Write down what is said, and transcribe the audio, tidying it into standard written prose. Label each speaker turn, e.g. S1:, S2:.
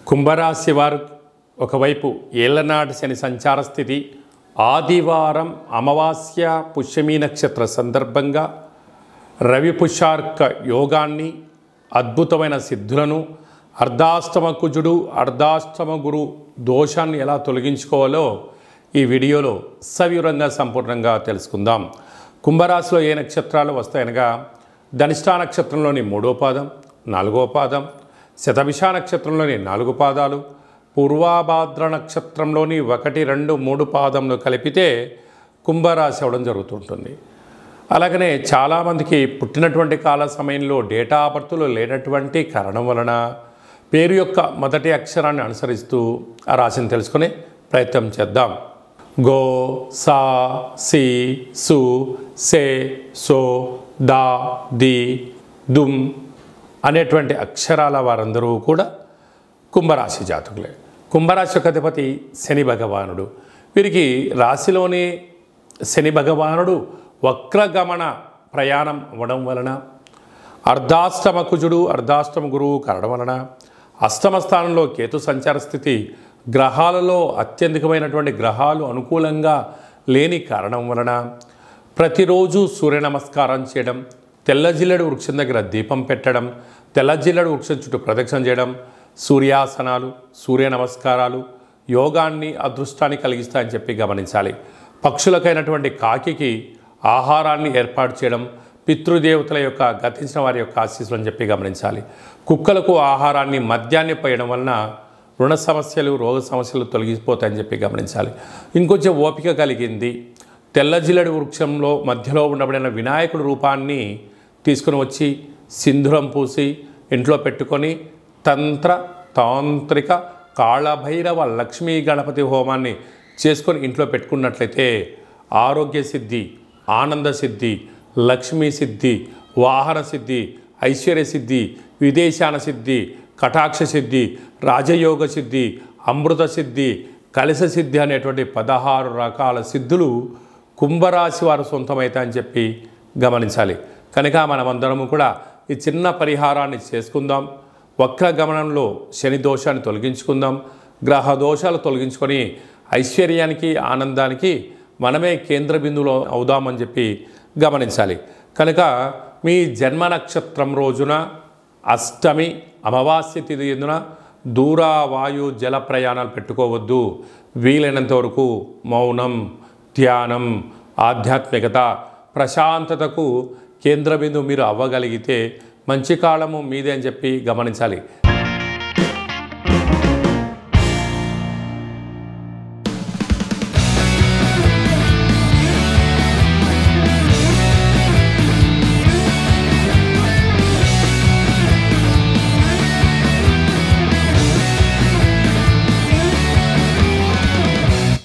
S1: కుంభరాశి వారు ఒకవైపు ఏళ్లనాటి శని సంచార స్థితి, ఆదివారం అమావాస్య పుష్యమీ నక్షత్ర సందర్భంగా రవి పుష్యార్క యోగాన్ని, అద్భుతమైన సిద్ధులను, అర్ధాష్టమ కుజుడు అర్ధాష్టమ గురు దోషాన్ని ఎలా తొలగించుకోవాలో ఈ వీడియోలో సవివరంగా సంపూర్ణంగా తెలుసుకుందాం. కుంభరాశిలో ఏ నక్షత్రాలు వస్తాయనగా ధనిష్ఠా నక్షత్రంలోని 3వ పాదం, 4వ పాదం, శతభిష నక్షత్రంలోని 4 పాదాలు, పూర్వాభాద్ర నక్షత్రంలోని 1, 2, 3 పాదములు కలిపితే కుంభరాశి అవడం జరుగుతుంటుంది. అలాగనే చాలామందికి పుట్టినటువంటి కాల సమయంలో డేటా ఆఫ్ బర్త్లో లేనటువంటి కారణం వలన పేరు యొక్క మొదటి అక్షరాన్ని అనుసరిస్తూ ఆ రాశిని తెలుసుకునే ప్రయత్నం చేద్దాం. గో, సా, సి, సు, సే, సో, దా, ది, దుమ్ అనేటువంటి అక్షరాల వారందరూ కూడా కుంభరాశి జాతకులే. కుంభరాశి యొక్క అధిపతి శని భగవానుడు. వీరికి రాశిలోని శని భగవానుడు వక్రగమన ప్రయాణం అవ్వడం వలన, అర్ధాష్టమ కుజుడు అర్ధాష్టమ గురువు కావడం వలన, అష్టమ స్థానంలో కేతు సంచార స్థితి, గ్రహాలలో అత్యధికమైనటువంటి గ్రహాలు అనుకూలంగా లేని కారణం వలన ప్రతిరోజు సూర్య నమస్కారం చేయడం, తెల్ల జిల్లెడు వృక్షం దగ్గర దీపం పెట్టడం, తెల్ల జిల్లెడు వృక్షం చుట్టూ ప్రదక్షిణ చేయడం, సూర్యాసనాలు, సూర్య నమస్కారాలు యోగాన్ని, అదృష్టాన్ని కలిగిస్తాయని చెప్పి గమనించాలి. పక్షులకైనటువంటి కాకికి ఆహారాన్ని ఏర్పాటు చేయడం, పితృదేవతల యొక్క గతించిన వారి యొక్క ఆశీస్సులు అని చెప్పి గమనించాలి. కుక్కలకు ఆహారాన్ని, మద్యాన్ని పోయడం వలన రుణ సమస్యలు, రోగ సమస్యలు తొలగిపోతాయని చెప్పి గమనించాలి. ఇంకొంచెం ఓపిక కలిగింది, తెల్ల జిల్లెడు వృక్షంలో మధ్యలో ఉండబడిన వినాయకుడి రూపాన్ని తీసుకుని వచ్చి సింధూరం పూసి ఇంట్లో పెట్టుకొని తాంత్రిక కాళభైరవ లక్ష్మీ గణపతి హోమాన్ని చేసుకొని ఇంట్లో పెట్టుకున్నట్లయితే ఆరోగ్య సిద్ధి, ఆనంద సిద్ధి, లక్ష్మీ సిద్ధి, వాహన సిద్ధి, ఐశ్వర్య సిద్ధి, విదేశాన సిద్ధి, కటాక్ష సిద్ధి, రాజయోగ సిద్ధి, అమృత సిద్ధి, కలశ సిద్ధి అనేటువంటి 16 రకాల సిద్ధులు కుంభరాశి వారు సొంతమవుతాయని చెప్పి గమనించాలి. కనుక మనమందరము కూడా ఈ చిన్న పరిహారాన్ని చేసుకుందాం. వక్ర గమనంలో శని దోషాన్ని తొలగించుకుందాం. గ్రహ దోషాలు తొలగించుకొని ఐశ్వర్యానికి, ఆనందానికి మనమే కేంద్ర బిందువులో అవుదామని చెప్పి గమనించాలి. కనుక మీ జన్మ నక్షత్రం రోజున అష్టమి అమావాస్య తిథి ఎందున దూర వాయు జల ప్రయాణాలు పెట్టుకోవద్దు. వీలైనంత వరకు మౌనం, ధ్యానం, ఆధ్యాత్మికత, ప్రశాంతతకు కేంద్ర బిందువు మీరు అవ్వగలిగితే మంచి కాలము మీదే అని చెప్పి గమనించాలి.